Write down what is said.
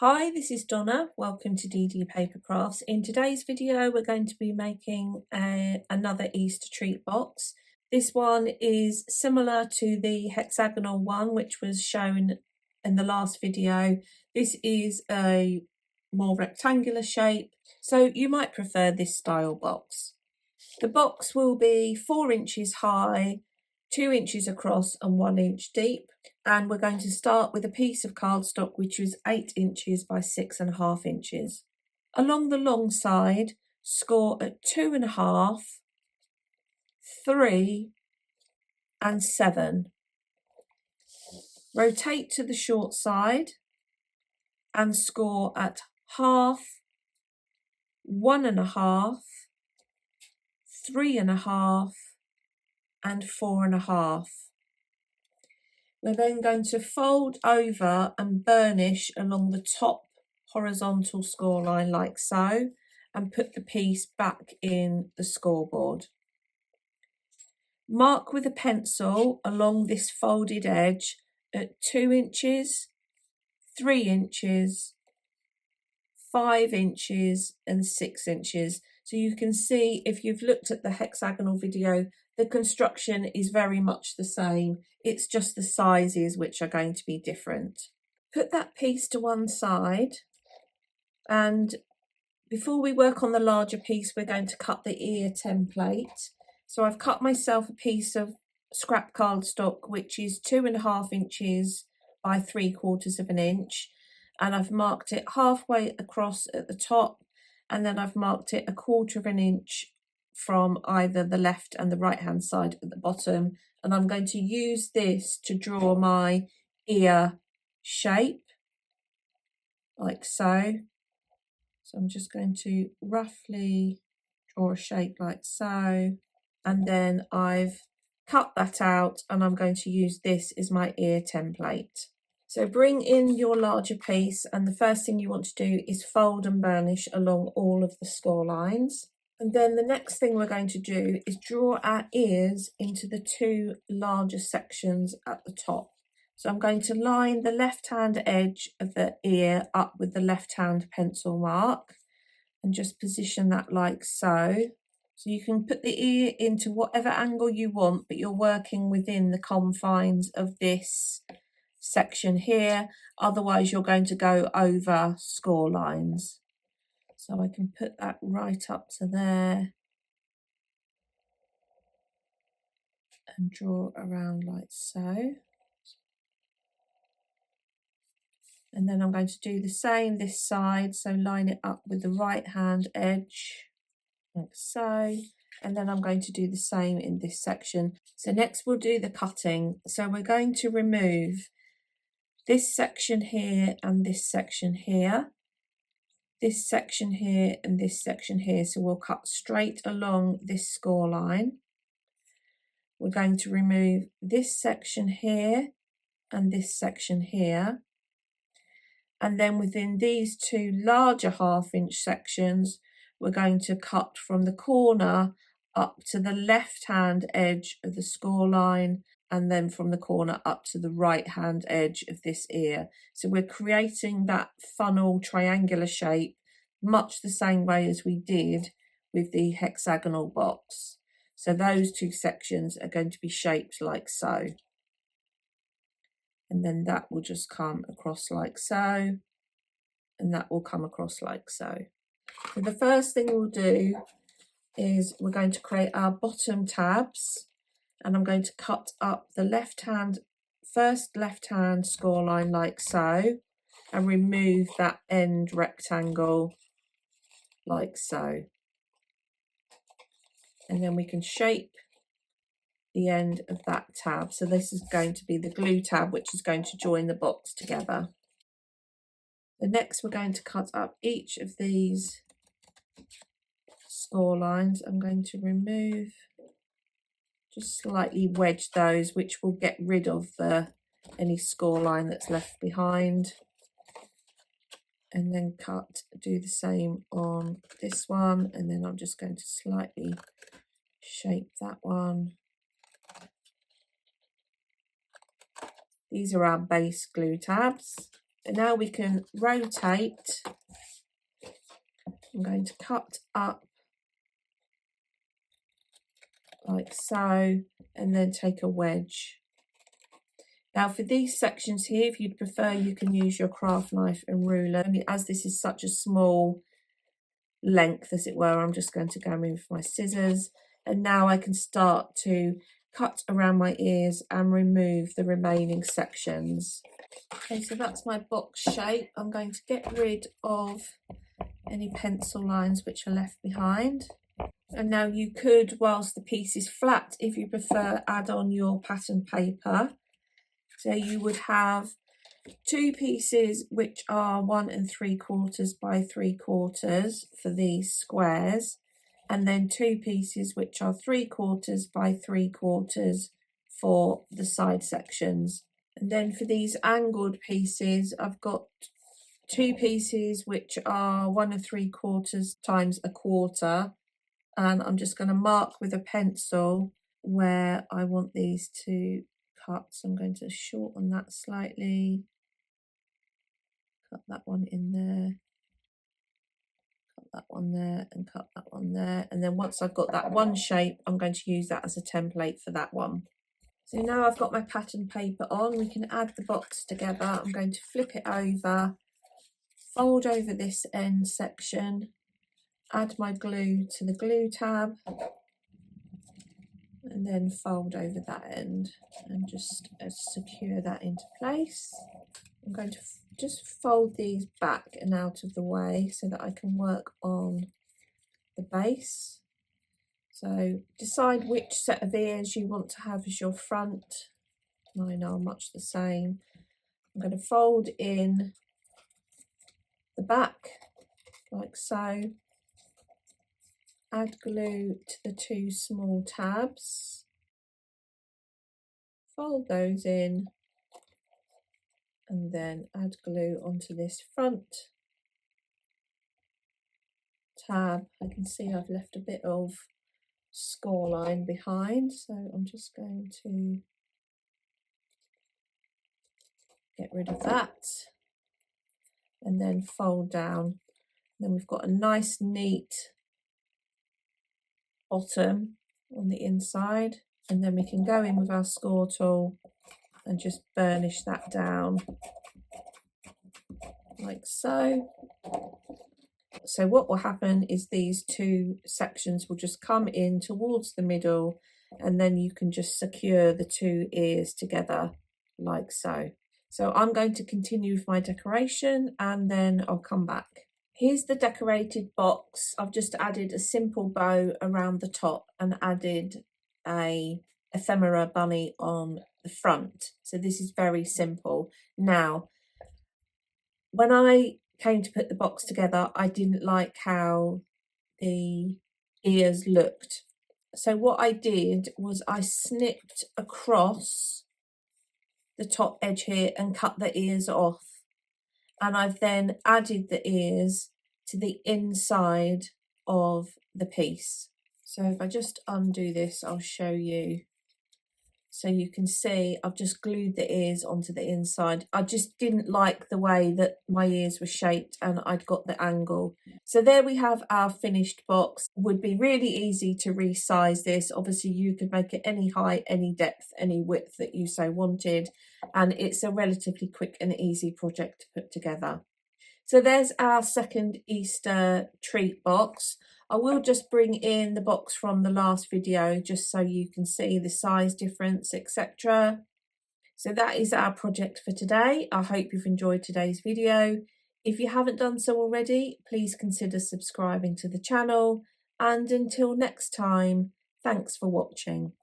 Hi, this is Donna. Welcome to DD Paper Crafts. In today's video, we're going to be making another Easter treat box. This one is similar to the hexagonal one, which was shown in the last video. This is a more rectangular shape, so you might prefer this style box. The box will be 4 inches high, 2 inches across and 1 inch deep. And we're going to start with a piece of cardstock which is 8 inches by 6.5 inches. Along the long side, score at 2.5, 3 and 7. Rotate to the short side and score at 1/2, 1.5, 3.5 and 4.5. We're then going to fold over and burnish along the top horizontal score line like so, and put the piece back in the scoreboard. Mark with a pencil along this folded edge at 2 inches, 3 inches, 5 inches and 6 inches. So you can see, if you've looked at the hexagonal video, the construction is very much the same. It's just the sizes which are going to be different. Put that piece to one side, and before we work on the larger piece, we're going to cut the ear template. So I've cut myself a piece of scrap cardstock which is 2.5 inches by 3/4 of an inch, and I've marked it halfway across at the top, and then I've marked it 1/4 of an inch from either the left and the right hand side at the bottom, and I'm going to use this to draw my ear shape like so. So I'm just going to roughly draw a shape like so, and then I've cut that out, and I'm going to use this as my ear template. So bring in your larger piece, and the first thing you want to do is fold and burnish along all of the score lines. And then the next thing we're going to do is draw our ears into the 2 larger sections at the top. So I'm going to line the left-hand edge of the ear up with the left-hand pencil mark and just position that like so. So you can put the ear into whatever angle you want, but you're working within the confines of this section here. Otherwise, you're going to go over score lines. So I can put that right up to there and draw around like so. And then I'm going to do the same this side, so line it up with the right hand edge like so, and then I'm going to do the same in this section. So next we'll do the cutting. So we're going to remove this section here and this section here, this section here and this section here. So we'll cut straight along this score line. We're going to remove this section here and this section here. And then within these 2 larger 1/2 inch sections, we're going to cut from the corner up to the left hand edge of the score line, and then from the corner up to the right hand edge of this ear. So we're creating that funnel triangular shape much the same way as we did with the hexagonal box. So those 2 sections are going to be shaped like so. And then that will just come across like so, and that will come across like so. So the first thing we'll do is we're going to create our bottom tabs, and I'm going to cut up the first left hand score line like so, and remove that end rectangle like so. And then we can shape the end of that tab. So this is going to be the glue tab, which is going to join the box together. The next, we're going to cut up each of these score lines. I'm going to remove, just slightly wedge those, which will get rid of any score line that's left behind. And then do the same on this one, and then I'm just going to slightly shape that one. These are our base glue tabs. And now we can rotate. I'm going to cut up like so, and then take a wedge. Now for these sections here, if you'd prefer, you can use your craft knife and ruler. As this is such a small length, as it were, I'm just going to go in with my scissors. And now I can start to cut around my ears and remove the remaining sections. Okay, so that's my box shape. I'm going to get rid of any pencil lines which are left behind. And now you could, whilst the piece is flat, if you prefer, add on your pattern paper. So you would have 2 pieces which are 1 3/4 by 3/4 for these squares, and then 2 pieces which are 3/4 by 3/4 for the side sections. And then for these angled pieces, I've got 2 pieces which are 1 3/4 times 1/4, and I'm just going to mark with a pencil where I want these to cut. So I'm going to shorten that slightly, cut that one in there, cut that one there, and cut that one there. And then once I've got that one shape, I'm going to use that as a template for that one. So now I've got my pattern paper on, we can add the box together. I'm going to flip it over, fold over this end section, add my glue to the glue tab, and then fold over that end and just secure that into place. I'm going to just fold these back and out of the way so that I can work on the base. So decide which set of ears you want to have as your front. Mine are much the same. I'm going to fold in the back like so, add glue to the 2 small tabs, fold those in, and then add glue onto this front tab. I can see I've left a bit of score line behind, so I'm just going to get rid of that and then fold down. Then we've got a nice neat bottom on the inside, and then we can go in with our score tool and just burnish that down like so. So what will happen is these 2 sections will just come in towards the middle, and then you can just secure the 2 ears together like so. So I'm going to continue with my decoration and then I'll come back. Here's the decorated box. I've just added a simple bow around the top and added a ephemera bunny on the front. So this is very simple. Now, when I came to put the box together, I didn't like how the ears looked. So what I did was I snipped across the top edge here and cut the ears off. And I've then added the ears to the inside of the piece. So if I just undo this, I'll show you. So you can see I've just glued the ears onto the inside. I just didn't like the way that my ears were shaped and I'd got the angle. So there we have our finished box. Would be really easy to resize this. Obviously you could make it any height, any depth, any width that you so wanted. And it's a relatively quick and easy project to put together. So there's our second Easter treat box. I will just bring in the box from the last video just so you can see the size difference, etc. So that is our project for today. I hope you've enjoyed today's video. If you haven't done so already, please consider subscribing to the channel. And until next time, thanks for watching.